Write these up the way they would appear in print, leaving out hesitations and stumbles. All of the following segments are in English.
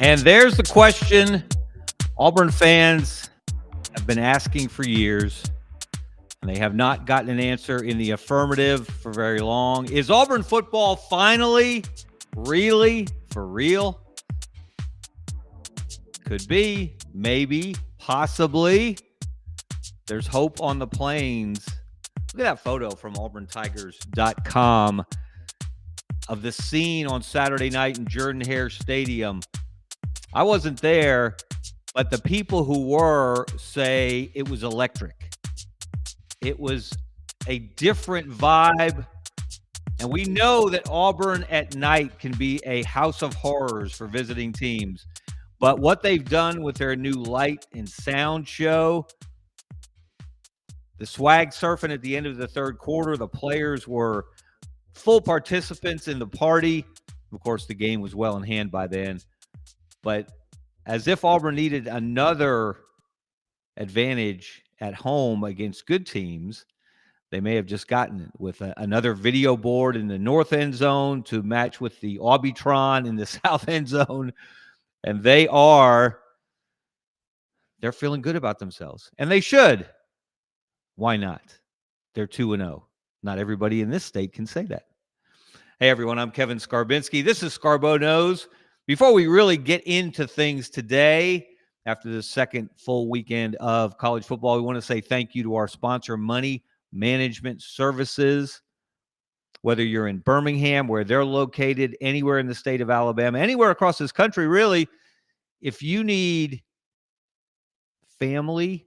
And there's the question Auburn fans have been asking for years, and they have not gotten an answer in the affirmative for very long. Is Auburn football finally, really, for real? Could be, maybe, possibly. There's hope on the plains. Look at that photo from auburntigers.com of the scene on Saturday night in Jordan Hare Stadium. I wasn't there, but the people who were say it was electric. It was a different vibe. And we know that Auburn at night can be a house of horrors for visiting teams. But what they've done with their new light and sound show, the swag surfing at the end of the third quarter, the players were full participants in the party. Of course, the game was well in hand by then. But as if Auburn needed another advantage at home against good teams, they may have just gotten it with another video board in the north end zone to match with the Aubitron in the south end zone. And they're feeling good about themselves. And they should. Why not? They're 2-0. Not everybody in this state can say that. Hey, everyone, I'm Kevin Scarbinsky. This is Scarbo Knows. Before we really get into things today, after the second full weekend of college football, we want to say thank you to our sponsor, Money Management Services. Whether you're in Birmingham, where they're located, anywhere in the state of Alabama, anywhere across this country, really, if you need family-owned,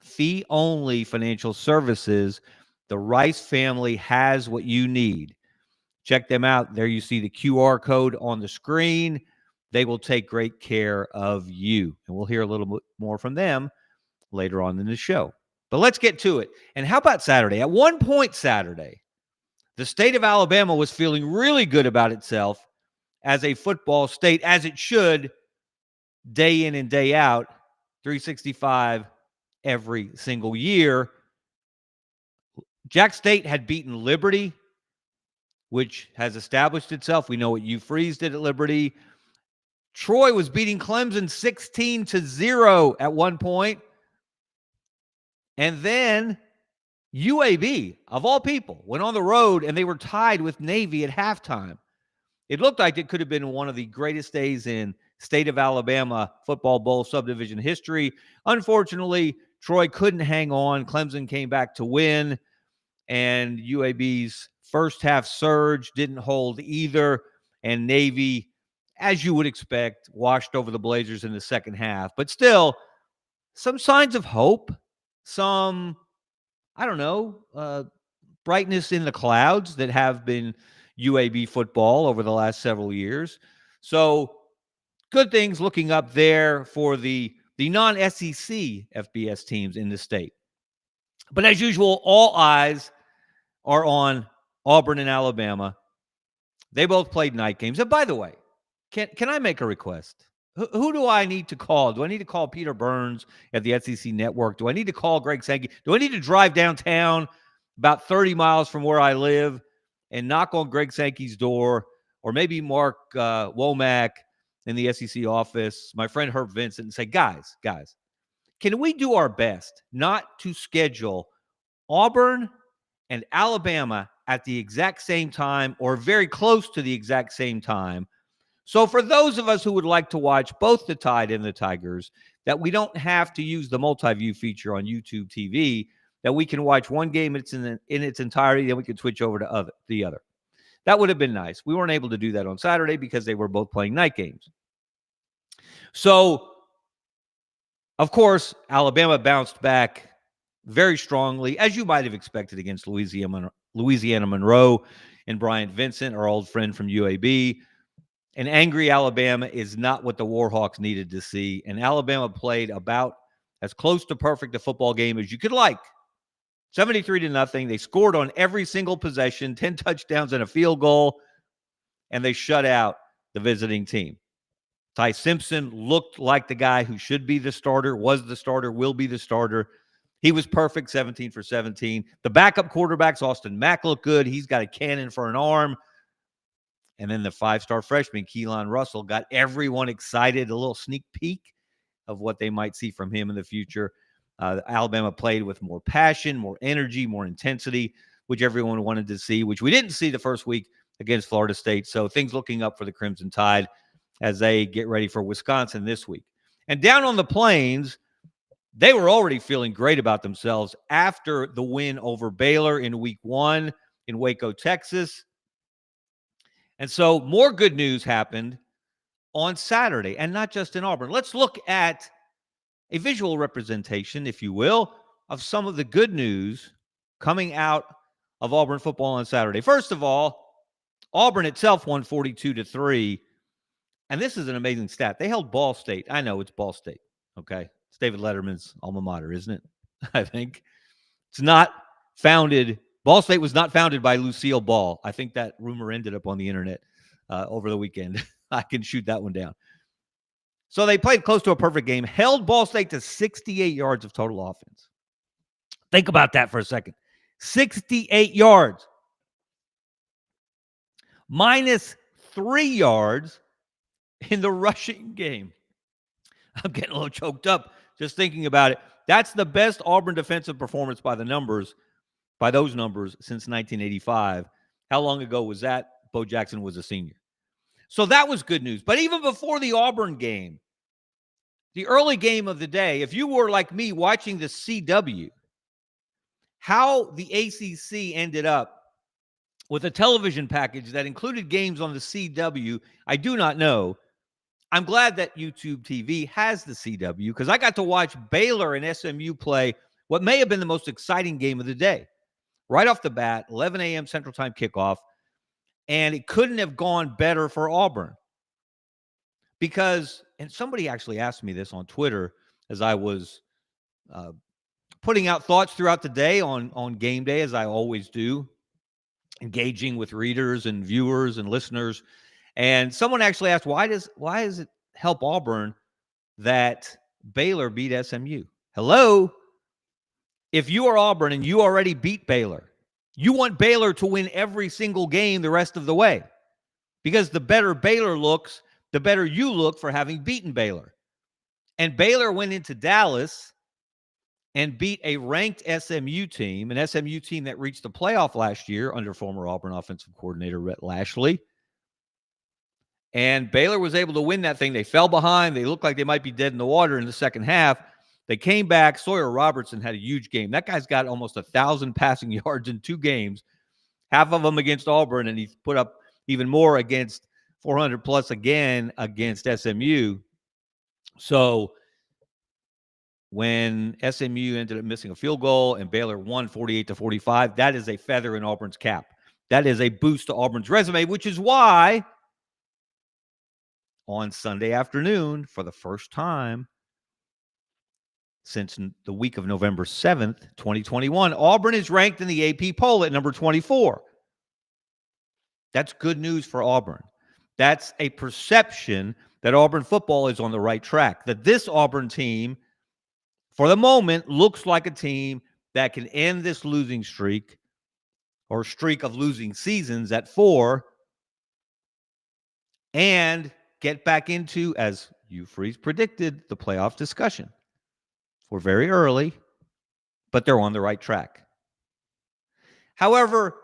fee-only financial services, the Rice family has what you need. Check them out. There you see the QR code on the screen. They will take great care of you. And we'll hear a little bit more from them later on in the show. But let's get to it. And how about Saturday? At one point Saturday, the state of Alabama was feeling really good about itself as a football state, as it should, day in and day out, 365 every single year. Jack State had beaten Liberty, which has established itself. We know what Hugh Freeze did at Liberty. Troy was beating Clemson 16-0 at one point. And then UAB, of all people, went on the road and they were tied with Navy at halftime. It looked like it could have been one of the greatest days in state of Alabama football bowl subdivision history. Unfortunately, Troy couldn't hang on. Clemson came back to win, and UAB's first half surge didn't hold either, and Navy, as you would expect, washed over the Blazers in the second half. But still, some signs of hope, some, brightness in the clouds that have been UAB football over the last several years. So good things looking up there for the non-SEC FBS teams in the state. But as usual, all eyes are on Auburn and Alabama. They both played night games. And by the way, can I make a request? Who do I need to call? Do I need to call Peter Burns at the SEC Network? Do I need to call Greg Sankey? Do I need to drive downtown about 30 miles from where I live and knock on Greg Sankey's door, or maybe Mark Womack in the SEC office, my friend Herb Vincent, and say, guys, can we do our best not to schedule Auburn and Alabama at the exact same time or very close to the exact same time? So for those of us who would like to watch both the Tide and the Tigers, that we don't have to use the multi-view feature on YouTube TV, that we can watch one game in its entirety, then we can switch over to the other. That would have been nice. We weren't able to do that on Saturday because they were both playing night games. So, of course, Alabama bounced back very strongly, as you might have expected, against Louisiana Monroe and Bryant Vincent, our old friend from UAB. An angry Alabama is not what the Warhawks needed to see, and Alabama played about as close to perfect a football game as you could like. 73-0. They scored on every single possession, 10 touchdowns and a field goal, and they shut out the visiting team. Ty Simpson looked like the guy who should be the starter, was the starter, will be the starter. He was perfect, 17 for 17. The backup quarterbacks, Austin Mack, looked good. He's got a cannon for an arm. And then the 5-star freshman, Keelan Russell, got everyone excited, a little sneak peek of what they might see from him in the future. Alabama played with more passion, more energy, more intensity, which everyone wanted to see, which we didn't see the first week against Florida State. So things looking up for the Crimson Tide as they get ready for Wisconsin this week. And down on the Plains, they were already feeling great about themselves after the win over Baylor in week 1 in Waco, Texas. And so more good news happened on Saturday, and not just in Auburn. Let's look at a visual representation, if you will, of some of the good news coming out of Auburn football on Saturday. First of all, Auburn itself won 42-3. And this is an amazing stat. They held Ball State. I know it's Ball State. Okay. It's David Letterman's alma mater, isn't it? I think it's not founded. Ball State was not founded by Lucille Ball. I think that rumor ended up on the internet over the weekend. I can shoot that one down. So they played close to a perfect game, held Ball State to 68 yards of total offense. Think about that for a second. 68 yards. Minus 3 yards in the rushing game. I'm getting a little choked up just thinking about it. That's the best Auburn defensive performance by those numbers, since 1985. How long ago was that? Bo Jackson was a senior. So that was good news. But even before the Auburn game, the early game of the day, if you were like me watching the CW, how the ACC ended up with a television package that included games on the CW, I do not know. I'm glad that YouTube TV has the CW because I got to watch Baylor and SMU play what may have been the most exciting game of the day. Right off the bat, 11 a.m. Central Time kickoff, and it couldn't have gone better for Auburn. Because, and somebody actually asked me this on Twitter as I was putting out thoughts throughout the day on game day, as I always do, engaging with readers and viewers and listeners. And someone actually asked, why does it help Auburn that Baylor beat SMU? Hello? If you are Auburn and you already beat Baylor, you want Baylor to win every single game the rest of the way. Because the better Baylor looks, the better you look for having beaten Baylor. And Baylor went into Dallas and beat a ranked SMU team, an SMU team that reached the playoff last year under former Auburn offensive coordinator Rhett Lashley. And Baylor was able to win that thing. They fell behind. They looked like they might be dead in the water in the second half. They came back. Sawyer Robertson had a huge game. That guy's got almost 1,000 passing yards in 2 games, half of them against Auburn, and he's put up even more against 400 plus again against SMU. So when SMU ended up missing a field goal and Baylor won 48-45, that is a feather in Auburn's cap. That is a boost to Auburn's resume, which is why on Sunday afternoon, for the first time since the week of November 7th, 2021, Auburn is ranked in the AP poll at number 24. That's good news for Auburn. That's a perception that Auburn football is on the right track, that this Auburn team, for the moment, looks like a team that can end this losing streak or streak of losing seasons at 4 and get back into, as Hugh Freeze predicted, the playoff discussion. We're very early, but they're on the right track. However,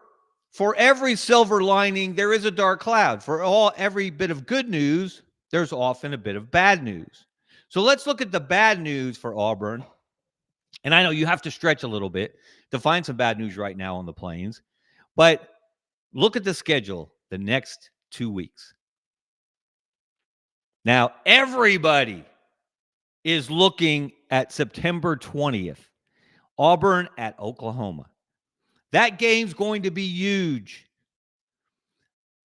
for every silver lining, there is a dark cloud. For every bit of good news, there's often a bit of bad news. So let's look at the bad news for Auburn. And I know you have to stretch a little bit to find some bad news right now on the Plains, but look at the schedule the next 2 weeks. Now, everybody is looking at September 20th. Auburn at Oklahoma. That game's going to be huge.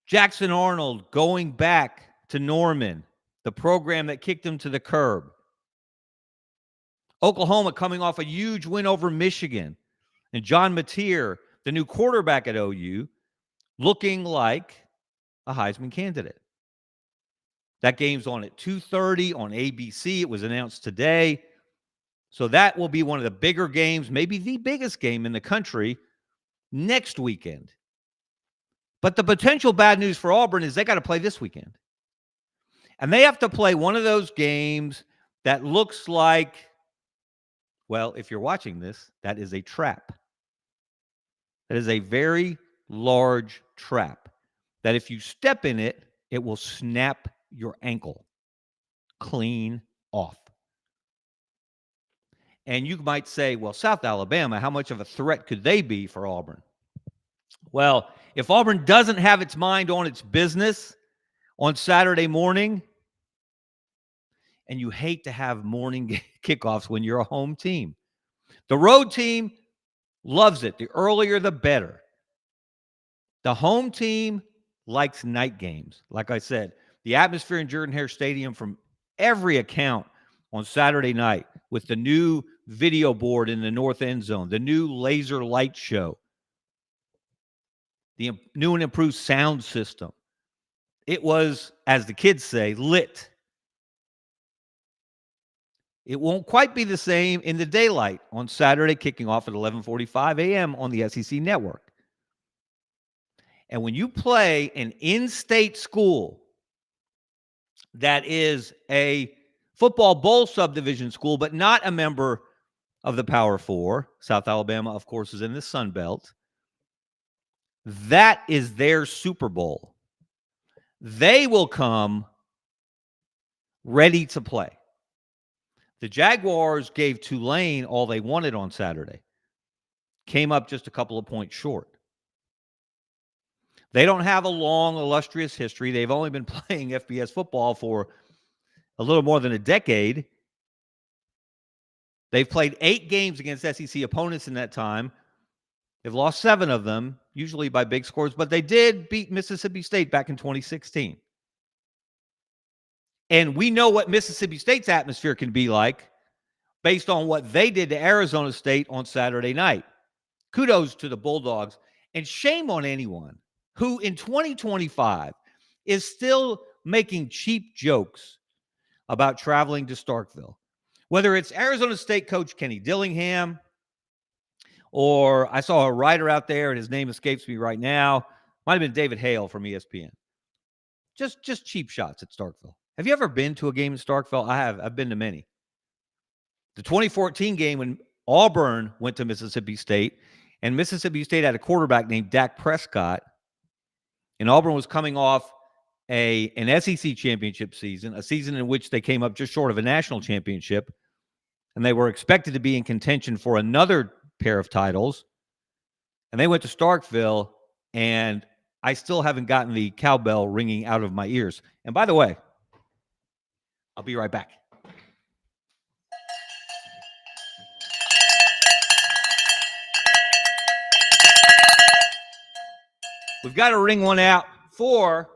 Jackson Arnold going back to Norman, the program that kicked him to the curb. Oklahoma coming off a huge win over Michigan. And John Mateer, the new quarterback at OU, looking like a Heisman candidate. That game's on at 2:30 on ABC. It was announced today. So that will be one of the bigger games, maybe the biggest game in the country next weekend. But the potential bad news for Auburn is they got to play this weekend. And they have to play one of those games that looks like, well, if you're watching this, that is a trap. That is a very large trap that if you step in it, it will snap your ankle clean off. And you might say, well, South Alabama, how much of a threat could they be for Auburn? Well, if Auburn doesn't have its mind on its business on Saturday morning, and you hate to have morning kickoffs when you're a home team. The road team loves it. The earlier, the better. The home team likes night games. Like I said, the atmosphere in Jordan Hare Stadium from every account on Saturday night with the new video board in the north end zone, the new laser light show, the new and improved sound system. It was, as the kids say, lit. It won't quite be the same in the daylight on Saturday, kicking off at 11:45 a.m. on the SEC network. And when you play an in-state school that is a football bowl subdivision school, but not a member of the Power Four, South Alabama, of course, is in the Sun Belt, that is their Super Bowl. They will come ready to play. The Jaguars gave Tulane all they wanted on Saturday. Came up just a couple of points short. They don't have a long, illustrious history. They've only been playing FBS football for a little more than a decade. They've played 8 games against SEC opponents in that time. They've lost 7 of them, usually by big scores, but they did beat Mississippi State back in 2016. And we know what Mississippi State's atmosphere can be like based on what they did to Arizona State on Saturday night. Kudos to the Bulldogs, and shame on anyone who in 2025 is still making cheap jokes about traveling to Starkville. Whether it's Arizona State coach Kenny Dillingham, or I saw a writer out there, and his name escapes me right now. Might have been David Hale from ESPN. Just cheap shots at Starkville. Have you ever been to a game in Starkville? I have. I've been to many. The 2014 game when Auburn went to Mississippi State, and Mississippi State had a quarterback named Dak Prescott, and Auburn was coming off an SEC championship season, a season in which they came up just short of a national championship, and they were expected to be in contention for another pair of titles, and they went to Starkville, and I still haven't gotten the cowbell ringing out of my ears. And by the way, I'll be right back. We've got to ring one out for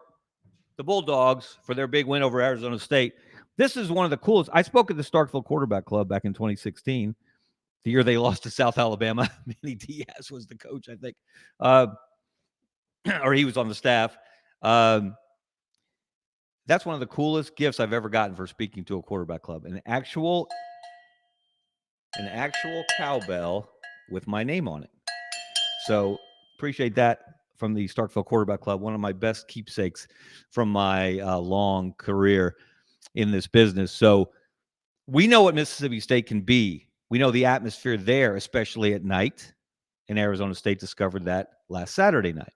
the Bulldogs for their big win over Arizona State. This is one of the coolest. I spoke at the Starkville Quarterback Club back in 2016, the year they lost to South Alabama. Manny Diaz was the coach, I think, or he was on the staff. That's one of the coolest gifts I've ever gotten for speaking to a quarterback club. An actual cowbell with my name on it. So appreciate that from the Starkville Quarterback Club, one of my best keepsakes from my long career in this business. So we know what Mississippi State can be. We know the atmosphere there, especially at night, and Arizona State discovered that last Saturday night.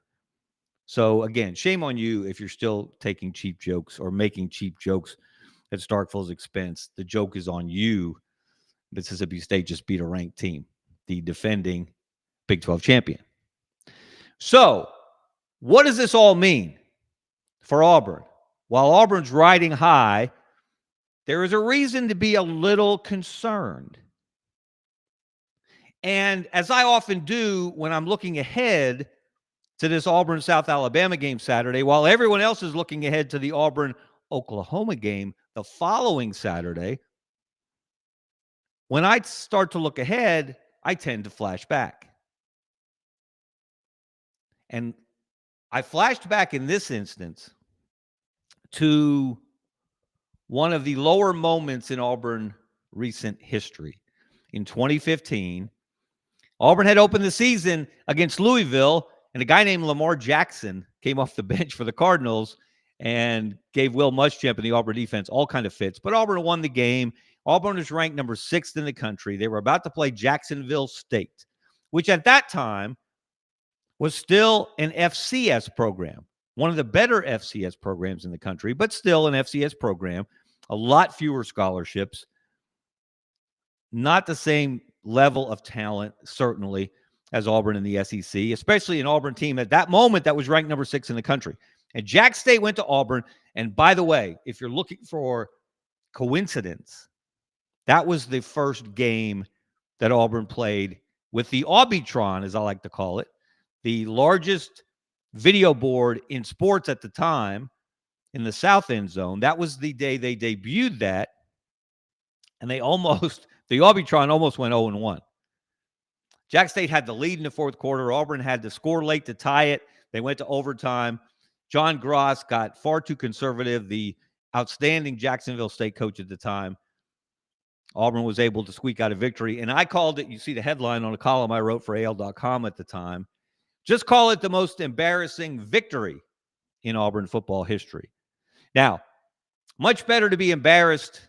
So, again, shame on you if you're still taking cheap jokes or making cheap jokes at Starkville's expense. The joke is on you. Mississippi State just beat a ranked team, the defending Big 12 champion. So, what does this all mean for Auburn? While Auburn's riding high, there is a reason to be a little concerned. And as I often do when I'm looking ahead to this Auburn-South Alabama game Saturday, while everyone else is looking ahead to the Auburn-Oklahoma game the following Saturday, when I start to look ahead, I tend to flash back. And I flashed back in this instance to one of the lower moments in Auburn recent history. In 2015, Auburn had opened the season against Louisville, And a guy named Lamar Jackson came off the bench for the Cardinals and gave Will Muschamp and the Auburn defense all kind of fits. But Auburn won the game. Auburn is ranked number 6th in the country. They were about to play Jacksonville State, which at that time was still an FCS program, one of the better FCS programs in the country, but still an FCS program. A lot fewer scholarships, not the same level of talent, certainly, as Auburn in the SEC, especially an Auburn team at that moment that was ranked number 6 in the country. And Jack State went to Auburn. And by the way, if you're looking for coincidence, that was the first game that Auburn played with the Aubitron, as I like to call it, the largest video board in sports at the time in the South End Zone. That was the day they debuted that. And the Aubitron almost went 0-1. Jack State had the lead in the fourth quarter. Auburn had to score late to tie it. They went to overtime. John Gross got far too conservative, the outstanding Jacksonville State coach at the time. Auburn was able to squeak out a victory. And I called it, you see the headline on a column I wrote for AL.com at the time, just call it the most embarrassing victory in Auburn football history. Now, much better to be embarrassed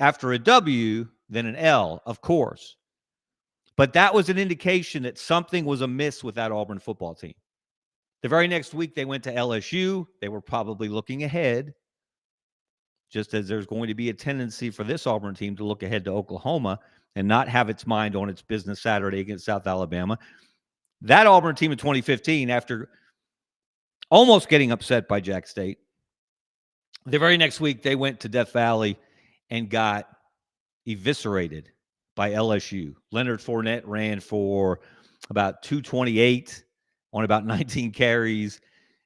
after a W than an L, of course. But that was an indication that something was amiss with that Auburn football team. The very next week, they went to LSU. They were probably looking ahead, just as there's going to be a tendency for this Auburn team to look ahead to Oklahoma and not have its mind on its business Saturday against South Alabama. That Auburn team in 2015, after almost getting upset by Jack State, the very next week, they went to Death Valley and got eviscerated by LSU. Leonard Fournette ran for about 228 on about 19 carries,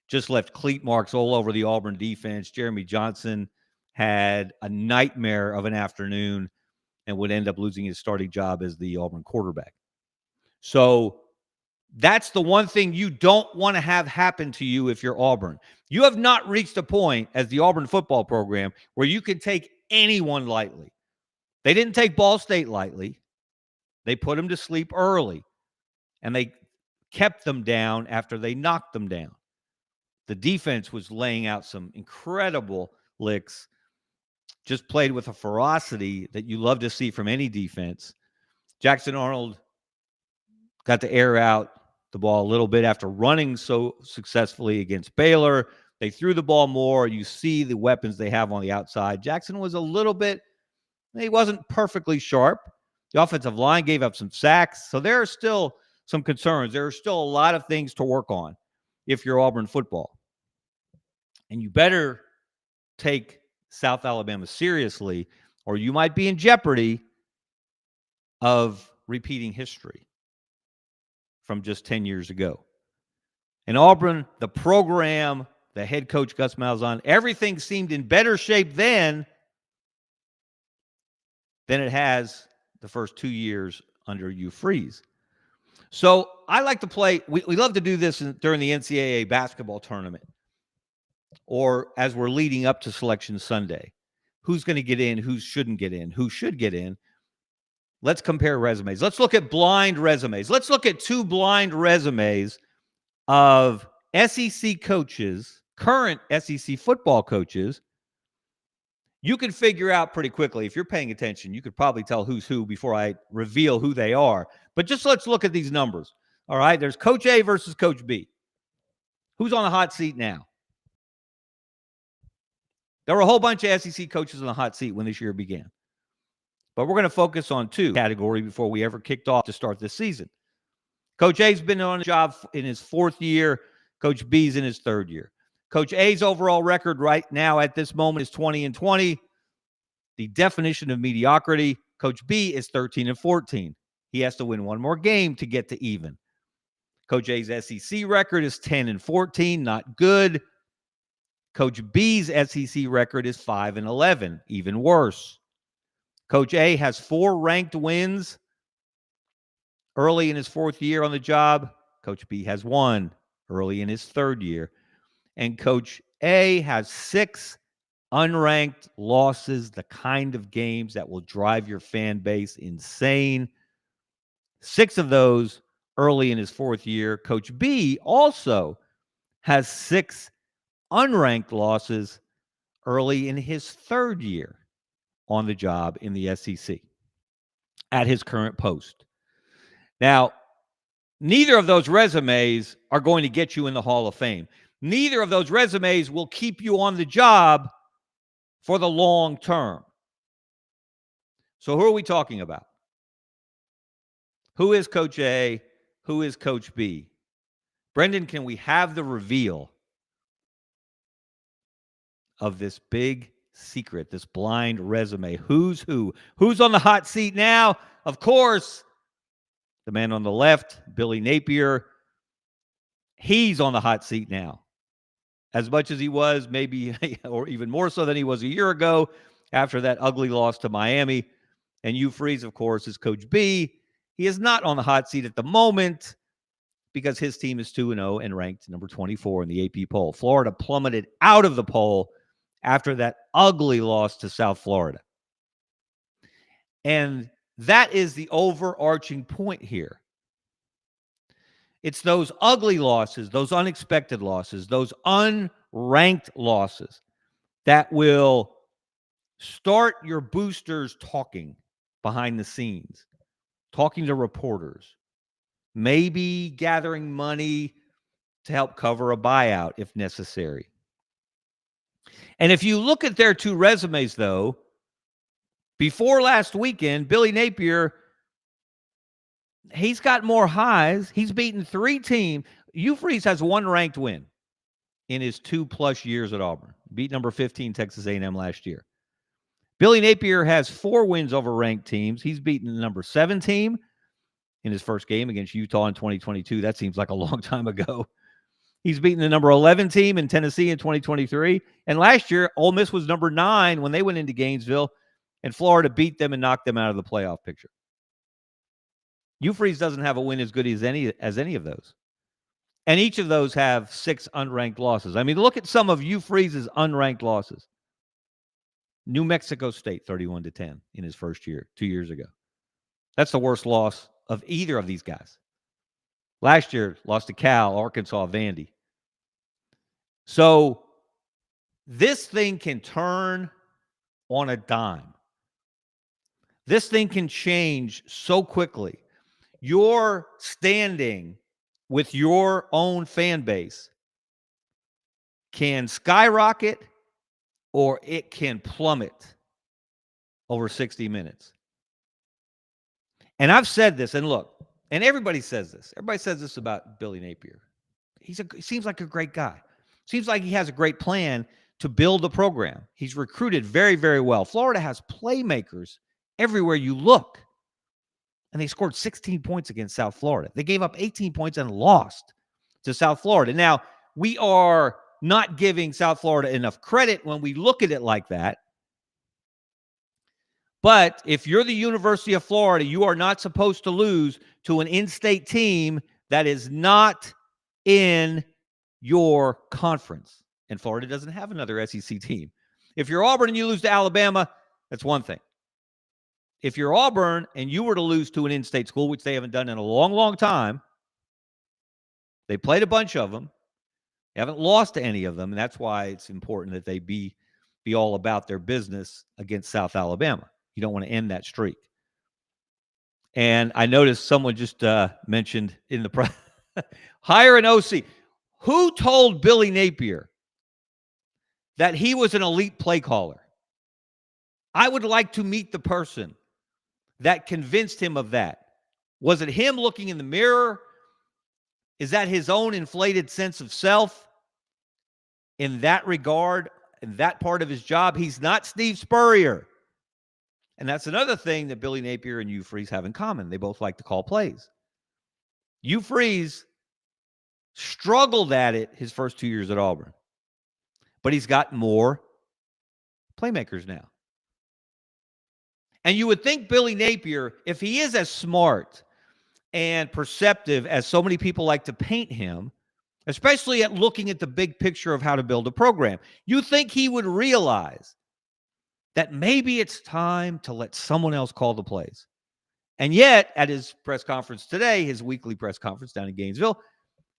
just left cleat marks all over the Auburn defense. Jeremy Johnson had a nightmare of an afternoon and would end up losing his starting job as the Auburn quarterback. So that's the one thing you don't want to have happen to you if you're Auburn. You have not reached a point as the Auburn football program where you can take anyone lightly. They didn't take Ball State lightly. They put them to sleep early, and they kept them down after they knocked them down. The defense was laying out some incredible licks, just played with a ferocity that you love to see from any defense. Jackson Arnold got to air out the ball a little bit after running so successfully against Baylor. They threw the ball more. You see the weapons they have on the outside. Jackson was a little bit, he wasn't perfectly sharp. The offensive line gave up some sacks. So there are still some concerns. There are still a lot of things to work on if you're Auburn football. And you better take South Alabama seriously, or you might be in jeopardy of repeating history from just 10 years ago. In Auburn, the program, the head coach, Gus Malzahn, everything seemed in better shape then than it has the first 2 years under Hugh Freeze. So I like to play, we love to do this during the NCAA basketball tournament or as we're leading up to Selection Sunday. Who's going to get in? Who shouldn't get in? Who should get in? Let's compare resumes. Let's look at blind resumes. Let's look at 2 blind resumes of SEC coaches, current SEC football coaches. You can figure out pretty quickly, if you're paying attention, you could probably tell who's who before I reveal who they are. But just let's look at these numbers. All right, there's Coach A versus Coach B. Who's on the hot seat now? There were a whole bunch of SEC coaches on the hot seat when this year began. But we're going to focus on 2 categories before we ever kicked off to start this season. Coach A's been on the job in his 4th year. Coach B's in his 3rd year. Coach A's overall record right now at this moment is 20-20. The definition of mediocrity. Coach B is 13-14. He has to win 1 more game to get to even. Coach A's SEC record is 10-14, not good. Coach B's SEC record is 5-11, even worse. Coach A has 4 ranked wins early in his 4th year on the job. Coach B has 1 early in his 3rd year. And Coach A has 6 unranked losses, the kind of games that will drive your fan base insane. 6 of those early in his fourth year. Coach B also has 6 unranked losses early in his third year on the job in the SEC at his current post. Now, neither of those resumes are going to get you in the Hall of Fame. Neither of those resumes will keep you on the job for the long term. So who are we talking about? Who is Coach A? Who is Coach B? Brendan, can we have the reveal of this big secret, this blind resume? Who's who? Who's on the hot seat now? Of course, the man on the left, Billy Napier. He's on the hot seat now. As much as he was, maybe, or even more so than he was a year ago after that ugly loss to Miami. And Hugh Freeze, of course, is Coach B. He is not on the hot seat at the moment because his team is 2-0 and ranked number 24 in the AP poll. Florida plummeted out of the poll after that ugly loss to South Florida. And that is the overarching point here. It's those ugly losses, those unexpected losses, those unranked losses that will start your boosters talking behind the scenes, talking to reporters, maybe gathering money to help cover a buyout if necessary. And if you look at their 2 resumes, though, before last weekend, Billy Napier, he's got more highs. He's beaten 3 teams. Hugh Freeze has 1 ranked win in his 2+ years at Auburn. Beat number 15 Texas A&M last year. Billy Napier has 4 wins over ranked teams. He's beaten the number 7 team in his first game against Utah in 2022. That seems like a long time ago. He's beaten the number 11 team in Tennessee in 2023. And last year, Ole Miss was number 9 when they went into Gainesville, and Florida beat them and knocked them out of the playoff picture. Hugh Freeze doesn't have a win as good as any of those. And each of those have 6 unranked losses. I mean, look at some of Hugh Freeze's unranked losses. New Mexico State, 31-10 in his first year, 2 years ago. That's the worst loss of either of these guys. Last year, lost to Cal, Arkansas, Vandy. So this thing can turn on a dime. This thing can change so quickly. Your standing with your own fan base can skyrocket or it can plummet over 60 minutes. And I've said this, and look, and everybody says this. Everybody says this about Billy Napier. He seems like a great guy. Seems like he has a great plan to build the program. He's recruited very, very well. Florida has playmakers everywhere you look. And they scored 16 points against South Florida. They gave up 18 points and lost to South Florida. Now, we are not giving South Florida enough credit when we look at it like that. But if you're the University of Florida, you are not supposed to lose to an in-state team that is not in your conference. And Florida doesn't have another SEC team. If you're Auburn and you lose to Alabama, that's one thing. If you're Auburn and you were to lose to an in-state school, which they haven't done in a long, long time, they played a bunch of them. They haven't lost to any of them, and that's why it's important that they be all about their business against South Alabama. You don't want to end that streak. And I noticed someone just mentioned in the press, hire an OC. Who told Billy Napier that he was an elite play caller? I would like to meet the person that convinced him of that. Was it him looking in the mirror? Is that his own inflated sense of self? In that regard, in that part of his job, he's not Steve Spurrier. And that's another thing that Billy Napier and Hugh Freeze have in common. They both like to call plays. Hugh Freeze struggled at it his first 2 years at Auburn. But he's got more playmakers now. And you would think Billy Napier, if he is as smart and perceptive as so many people like to paint him, especially at looking at the big picture of how to build a program, you think he would realize that maybe it's time to let someone else call the plays. And yet, at his press conference today, his weekly press conference down in Gainesville,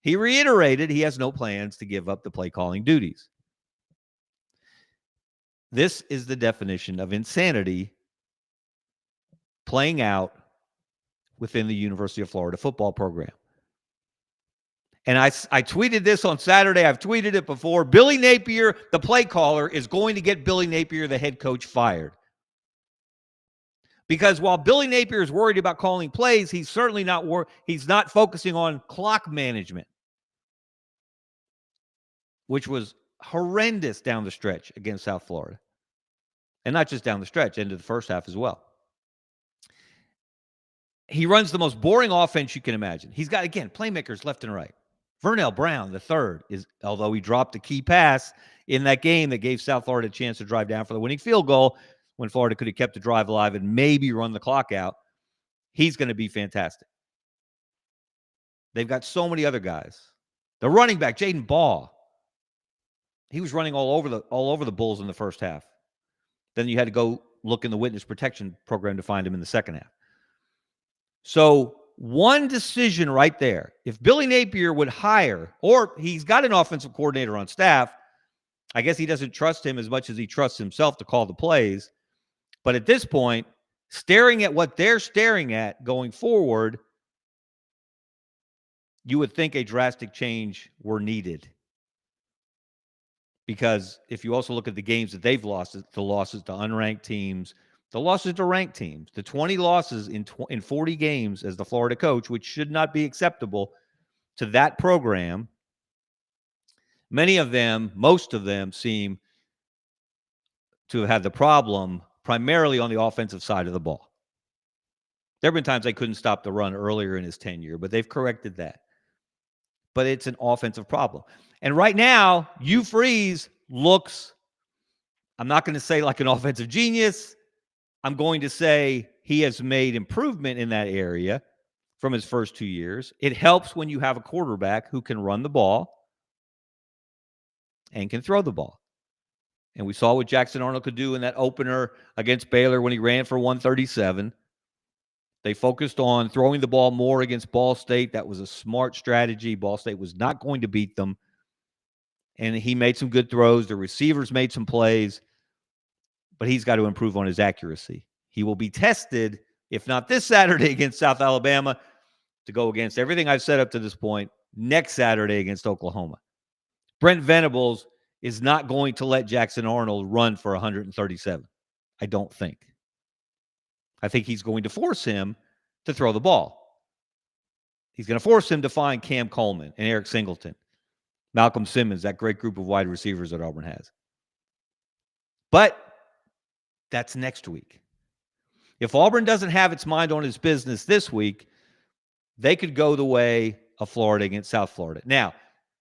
he reiterated he has no plans to give up the play calling duties. This is the definition of insanity playing out within the University of Florida football program. And I tweeted this on Saturday. I've tweeted it before. Billy Napier, the play caller, is going to get Billy Napier, the head coach, fired. Because while Billy Napier is worried about calling plays, he's certainly not he's not focusing on clock management, which was horrendous down the stretch against South Florida. And not just down the stretch, into the first half as well. He runs the most boring offense you can imagine. He's got, again, playmakers left and right. Vernell Brown, the third, although he dropped a key pass in that game that gave South Florida a chance to drive down for the winning field goal when Florida could have kept the drive alive and maybe run the clock out, he's going to be fantastic. They've got so many other guys. The running back, Jaden Baugh, he was running all over the Bulls in the first half. Then you had to go look in the witness protection program to find him in the second half. So one decision right there, if Billy Napier would hire, or he's got an offensive coordinator on staff, I guess he doesn't trust him as much as he trusts himself to call the plays. But at this point, staring at what they're staring at going forward, you would think a drastic change were needed. Because if you also look at the games that they've lost, the losses to unranked teams, the losses to ranked teams, the 20 losses in 40 games as the Florida coach, which should not be acceptable to that program, most of them seem to have had the problem primarily on the offensive side of the ball. There have been times they couldn't stop the run earlier in his tenure, but they've corrected that. But it's an offensive problem. And right now, Hugh Freeze looks, I'm not going to say like an offensive genius. I'm going to say he has made improvement in that area from his first 2 years. It helps when you have a quarterback who can run the ball and can throw the ball. And we saw what Jackson Arnold could do in that opener against Baylor when he ran for 137. They focused on throwing the ball more against Ball State. That was a smart strategy. Ball State was not going to beat them. And he made some good throws. The receivers made some plays. But he's got to improve on his accuracy. He will be tested, if not this Saturday against South Alabama, to go against everything I've said up to this point, next Saturday against Oklahoma. Brent Venables is not going to let Jackson Arnold run for 137. I don't think. I think he's going to force him to throw the ball. He's going to force him to find Cam Coleman and Eric Singleton, Malcolm Simmons, that great group of wide receivers that Auburn has. But that's next week. If Auburn doesn't have its mind on its business this week, they could go the way of Florida against South Florida. Now,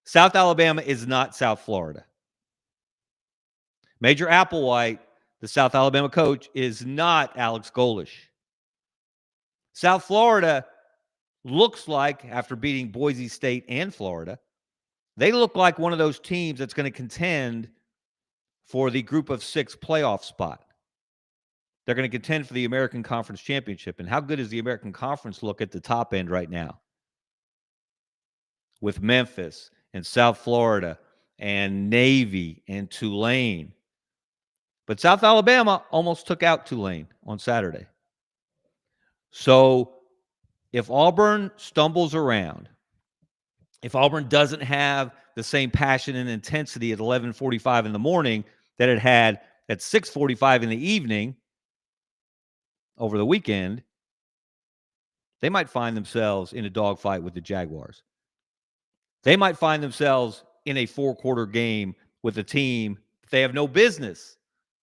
South Alabama is not South Florida. Major Applewhite, the South Alabama coach, is not Alex Golish. South Florida looks like, after beating Boise State and Florida, they look like one of those teams that's going to contend for the group of 6 playoff spot. They're going to contend for the American Conference Championship. And how good does the American Conference look at the top end right now? With Memphis and South Florida and Navy and Tulane. But South Alabama almost took out Tulane on Saturday. So if Auburn stumbles around, if Auburn doesn't have the same passion and intensity at 11:45 in the morning that it had at 6:45 in the evening over the weekend, they might find themselves in a dogfight with the Jaguars. They might find themselves in a 4-quarter game with a team they have no business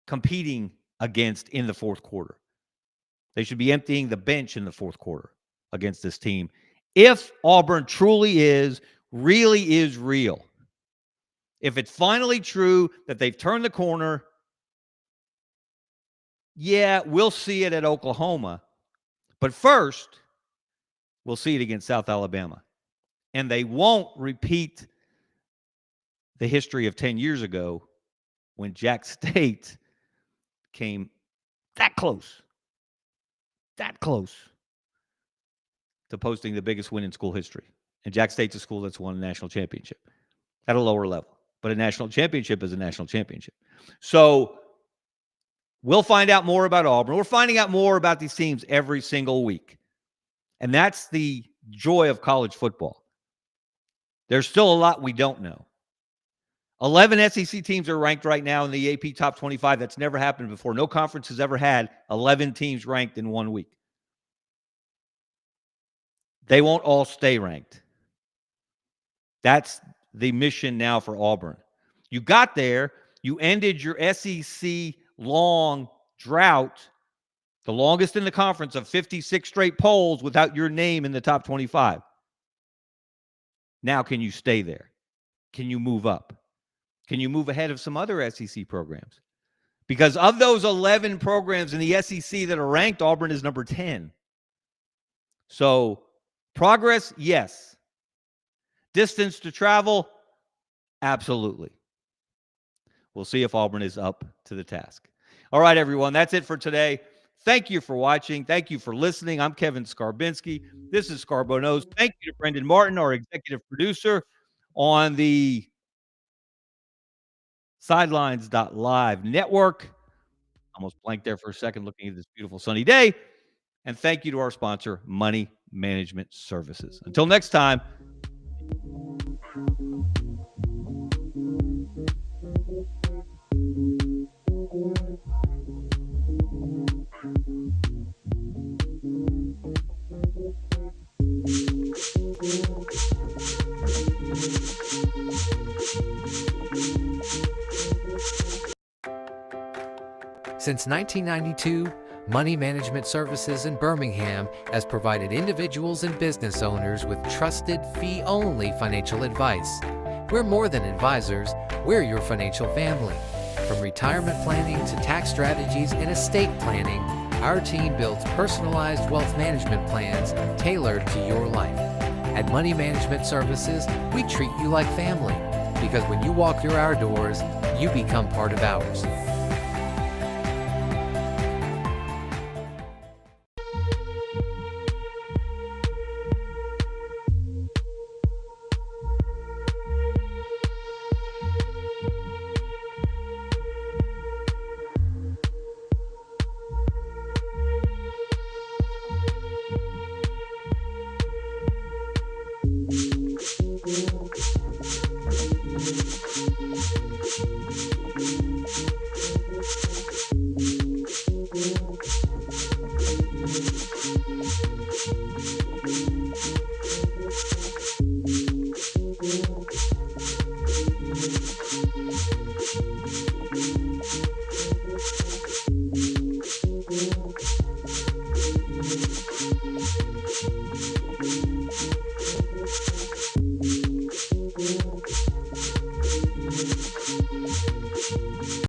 competing against in the fourth quarter. They should be emptying the bench in the fourth quarter against this team. If Auburn truly really is real, if it's finally true that they've turned the corner, yeah, we'll see it at Oklahoma. But first, we'll see it against South Alabama. And they won't repeat the history of 10 years ago when Jack State came that close to posting the biggest win in school history. And Jack State's a school that's won a national championship at a lower level. But a national championship is a national championship. So we'll find out more about Auburn. We're finding out more about these teams every single week. And that's the joy of college football. There's still a lot we don't know. 11 SEC teams are ranked right now in the AP Top 25. That's never happened before. No conference has ever had 11 teams ranked in 1 week. They won't all stay ranked. That's the mission now for Auburn. You got there. You ended your SEC long drought, the longest in the conference of 56 straight polls without your name in the top 25. Now, can you stay there? Can you move up? Can you move ahead of some other SEC programs? Because of those 11 programs in the SEC that are ranked, Auburn is number 10. So progress, yes. Distance to travel, absolutely. We'll see if Auburn is up to the task. All right, everyone, that's it for today. Thank you for watching. Thank you for listening. I'm Kevin Scarbinsky. This is Scarbo Knows. Thank you to Brendan Martin, our executive producer, on the Sidelines.live network. Almost blanked there for a second looking at this beautiful sunny day. And thank you to our sponsor, Money Management Services. Until next time. Since 1992, Money Management Services in Birmingham has provided individuals and business owners with trusted, fee-only financial advice. We're more than advisors, we're your financial family. From retirement planning to tax strategies and estate planning, our team builds personalized wealth management plans tailored to your life. At Money Management Services, we treat you like family, because when you walk through our doors, you become part of ours.